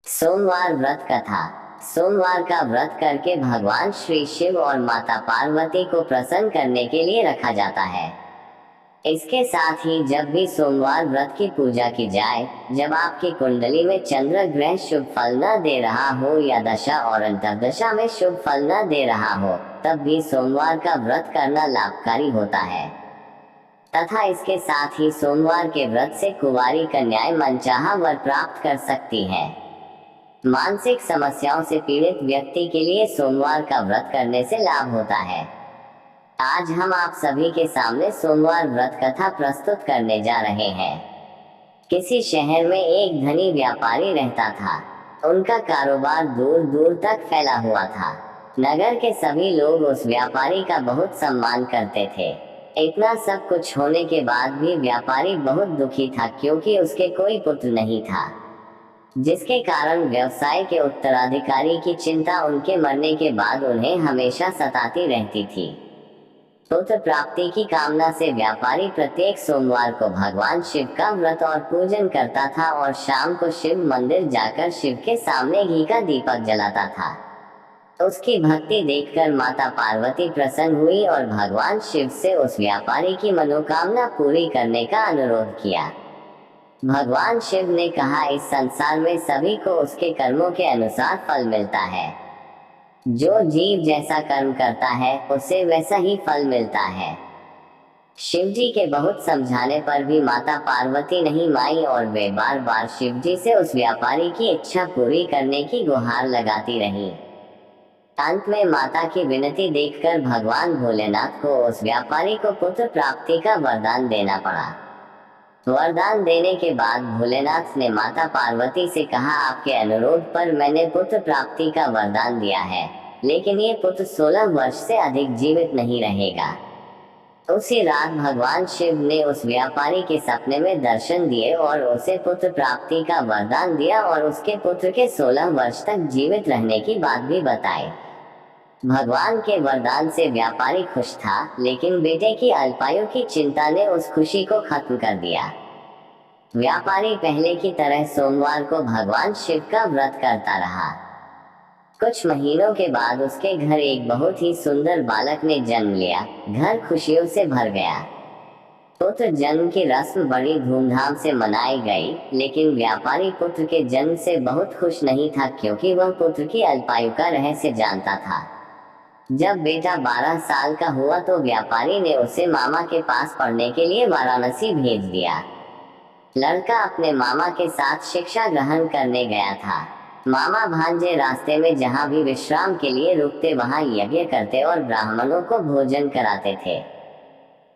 सोमवार व्रत कथा। सोमवार का व्रत करके भगवान श्री शिव और माता पार्वती को प्रसन्न करने के लिए रखा जाता है। इसके साथ ही जब भी सोमवार व्रत की पूजा की जाए, जब आपकी कुंडली में चंद्र ग्रह शुभ फल न दे रहा हो या दशा और अंतर्दशा में शुभ फल न दे रहा हो, तब भी सोमवार का व्रत करना लाभकारी होता है। तथा इसके साथ ही सोमवार के व्रत से कुंवारी कन्याएं मनचाहा वर प्राप्त कर सकती हैं। मानसिक समस्याओं से पीड़ित व्यक्ति के लिए सोमवार का व्रत करने से लाभ होता है। आज हम आप सभी के सामने सोमवार व्रत कथा प्रस्तुत करने जा रहे हैं। किसी शहर में एक धनी व्यापारी रहता था। उनका कारोबार दूर दूर तक फैला हुआ था। नगर के सभी लोग उस व्यापारी का बहुत सम्मान करते थे। इतना सब कुछ होने के बाद भी व्यापारी बहुत दुखी था, क्योंकि उसके कोई पुत्र नहीं था, जिसके कारण व्यवसाय के उत्तराधिकारी की चिंता उनके मरने के बाद उन्हें हमेशा सताती रहती थी। पुत्र प्राप्ति की कामना से व्यापारी प्रत्येक सोमवार को भगवान शिव का व्रत और पूजन करता था और शाम को शिव मंदिर जाकर शिव के सामने घी का दीपक जलाता था। उसकी भक्ति देखकर माता पार्वती प्रसन्न हुई और भगवान शिव से उस व्यापारी की मनोकामना पूरी करने का अनुरोध किया। भगवान शिव ने कहा, इस संसार में सभी को उसके कर्मों के अनुसार फल मिलता है। जो जीव जैसा कर्म करता है उसे वैसा ही फल मिलता है। शिव जी के बहुत समझाने पर भी माता पार्वती नहीं मानी और वे बार बार शिव जी से उस व्यापारी की इच्छा पूरी करने की गुहार लगाती रही। अंत में माता की विनती देखकर भगवान भोलेनाथ को उस व्यापारी को पुत्र प्राप्ति का वरदान देना पड़ा। वरदान देने के बाद भोलेनाथ ने माता पार्वती से कहा, आपके अनुरोध पर मैंने पुत्र प्राप्ति का वरदान दिया है, लेकिन ये पुत्र 16 वर्ष से अधिक जीवित नहीं रहेगा। उसी रात भगवान शिव ने उस व्यापारी के सपने में दर्शन दिए और उसे पुत्र प्राप्ति का वरदान दिया और उसके पुत्र के 16 वर्ष तक जीवित रहने की बात भी बताई। भगवान के वरदान से व्यापारी खुश था, लेकिन बेटे की अल्पायु की चिंता ने उस खुशी को खत्म कर दिया। व्यापारी पहले की तरह सोमवार को भगवान शिव का व्रत करता रहा। कुछ महीनों के बाद उसके घर एक बहुत ही सुंदर बालक ने जन्म लिया। घर खुशियों से भर गया। पुत्र जन्म की रस्म बड़ी धूमधाम से मनाई गई, लेकिन व्यापारी पुत्र के जन्म से बहुत खुश नहीं था, क्योंकि वह पुत्र की अल्पायु का रहस्य जानता था। जब बेटा 12 साल का हुआ तो व्यापारी ने उसे मामा के पास पढ़ने के लिए वाराणसी भेज दिया। लड़का अपने मामा के साथ शिक्षा ग्रहण करने गया था। मामा भांजे रास्ते में जहाँ भी विश्राम के लिए रुकते वहाँ यज्ञ करते और ब्राह्मणों को भोजन कराते थे।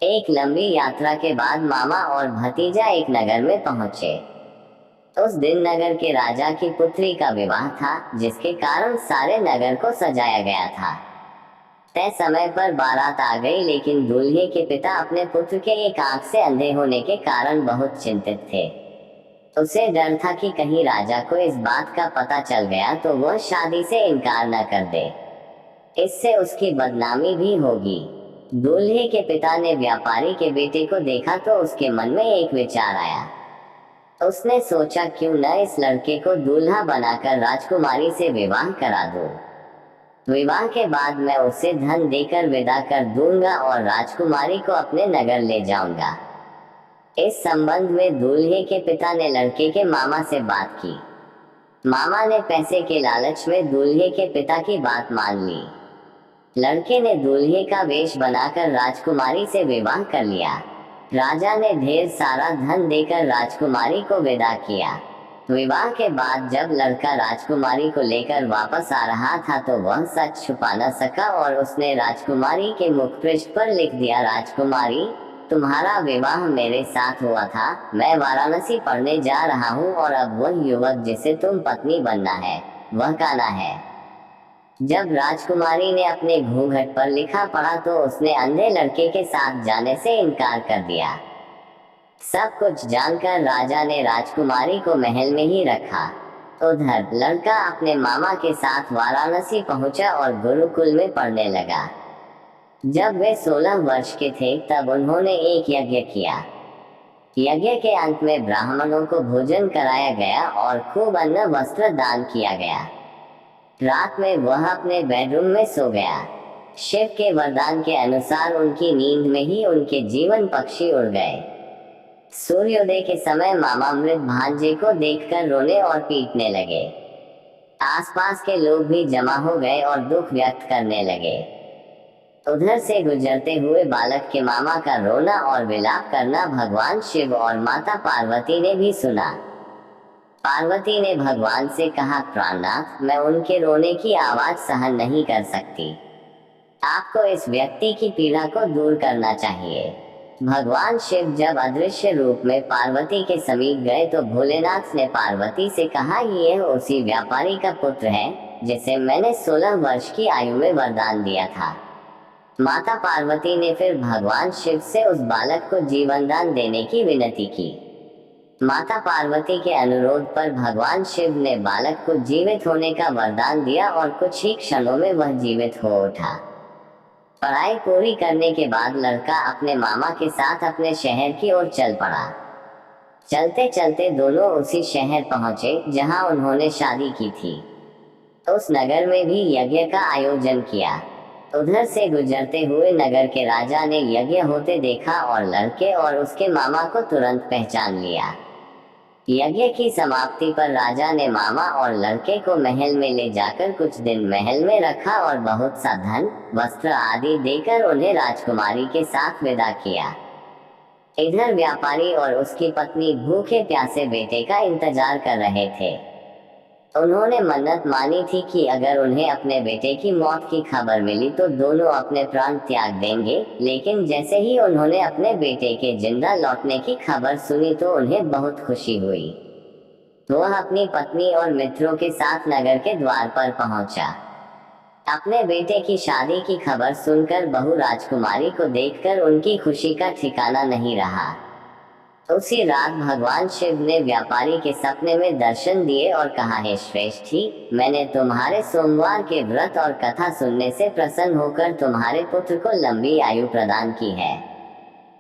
एक लंबी यात्रा के बाद मामा और भतीजा एक नगर में पहुंचे। उस दिन नगर के राजा की पुत्री का विवाह था, जिसके कारण सारे नगर को सजाया गया था। तय समय पर बारात आ गई, लेकिन दूल्हे के पिता अपने पुत्र के एक आंख से अंधे होने के कारण बहुत चिंतित थे। उसे डर था कि कहीं राजा को इस बात का पता चल गया तो वह शादी से इनकार न कर दे। इससे उसकी बदनामी भी होगी। दूल्हे के पिता ने व्यापारी के बेटे को देखा तो उसके मन में एक विचार आया। उसने सोचा, क्यों न इस लड़के को दूल्हा बनाकर राजकुमारी से विवाह करा दूं। विवाह के बाद मैं उसे धन देकर विदा कर दूंगा और राजकुमारी को अपने नगर ले जाऊंगा। इस संबंध में दूल्हे के पिता ने लड़के के मामा से बात की। मामा ने पैसे के लालच में दूल्हे के पिता की बात मान ली। लड़के ने दूल्हे का वेश बनाकर राजकुमारी से विवाह कर लिया। राजा ने ढेर सारा धन देकर राजकुमारी को विदा किया। विवाह के बाद जब लड़का राजकुमारी को लेकर वापस आ रहा था तो वह सच छुपा न सका और उसने राजकुमारी के मुख पृष्ठ पर लिख दिया, राजकुमारी, तुम्हारा विवाह मेरे साथ हुआ था। मैं वाराणसी पढ़ने जा रहा हूँ और अब वह युवक जिसे तुम पत्नी बनना है वह कान्हा है। जब राजकुमारी ने अपने घूंघट पर लिखा पढ़ा तो उसने अंधे लड़के के साथ जाने से इनकार कर दिया। सब कुछ जानकर राजा ने राजकुमारी को महल में ही रखा। उधर लड़का अपने मामा के साथ वाराणसी पहुंचा और गुरुकुल में पढ़ने लगा। जब वे 16 वर्ष के थे तब उन्होंने एक यज्ञ किया। यज्ञ के अंत में ब्राह्मणों को भोजन कराया गया और खूब अन्न वस्त्र दान किया गया। रात में वह अपने बेडरूम में सो गया। शिव के वरदान के अनुसार उनकी नींद में ही उनके जीवन पक्षी उड़ गए। सूर्योदय के समय मामा मृत भांजे को देखकर रोने और पीटने लगे। आसपास के लोग भी जमा हो गए और दुख व्यक्त करने लगे। उधर से गुजरते हुए बालक के मामा का रोना और विलाप करना भगवान शिव और माता पार्वती ने भी सुना। पार्वती ने भगवान से कहा, प्राणनाथ, मैं उनके रोने की आवाज सहन नहीं कर सकती। आपको इस व्यक्ति की पीड़ा को दूर करना चाहिए। भगवान शिव जब अदृश्य रूप में पार्वती के समीप गए तो भोलेनाथ ने पार्वती से कहा, यह उसी व्यापारी का पुत्र है जिसे मैंने 16 वर्ष की आयु में वरदान दिया था। माता पार्वती ने फिर भगवान शिव से उस बालक को जीवनदान देने की विनती की। माता पार्वती के अनुरोध पर भगवान शिव ने बालक को जीवित होने का वरदान दिया और कुछ ही क्षणों में वह जीवित हो उठा। पढ़ाई पूरी करने के बाद लड़का अपने मामा के साथ अपने शहर की ओर चल पड़ा। चलते चलते दोनों उसी शहर पहुंचे जहां उन्होंने शादी की थी। उस नगर में भी यज्ञ का आयोजन किया। उधर से गुजरते हुए नगर के राजा ने यज्ञ होते देखा और लड़के और उसके मामा को तुरंत पहचान लिया। यज्ञ की समाप्ति पर राजा ने मामा और लड़के को महल में ले जाकर कुछ दिन महल में रखा और बहुत सा धन, वस्त्र आदि देकर उन्हें राजकुमारी के साथ विदा किया। इधर व्यापारी और उसकी पत्नी भूखे प्यासे बेटे का इंतजार कर रहे थे। उन्होंने मन्नत मानी थी कि अगर उन्हें अपने बेटे की मौत की खबर मिली तो दोनों अपने प्राण त्याग देंगे, लेकिन जैसे ही उन्होंने अपने बेटे के जिंदा लौटने की खबर सुनी तो उन्हें बहुत खुशी हुई। वह अपनी पत्नी और मित्रों के साथ नगर के द्वार पर पहुंचा। अपने बेटे की शादी की खबर सुनकर बहू राजकुमारी को देखकर उनकी खुशी का ठिकाना नहीं रहा। उसी रात भगवान शिव ने व्यापारी के सपने में दर्शन दिए और कहा, हे श्रेष्ठी, मैंने तुम्हारे सोमवार के व्रत और कथा सुनने से प्रसन्न होकर तुम्हारे पुत्र को लंबी आयु प्रदान की है।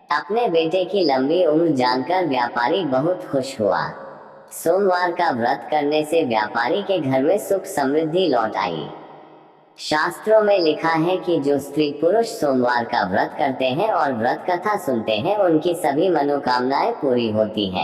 अपने बेटे की लंबी उम्र जानकर व्यापारी बहुत खुश हुआ। सोमवार का व्रत करने से व्यापारी के घर में सुख समृद्धि लौट आई। शास्त्रों में लिखा है कि जो स्त्री पुरुष सोमवार का व्रत करते हैं और व्रत कथा सुनते हैं उनकी सभी मनोकामनाएं पूरी होती हैं।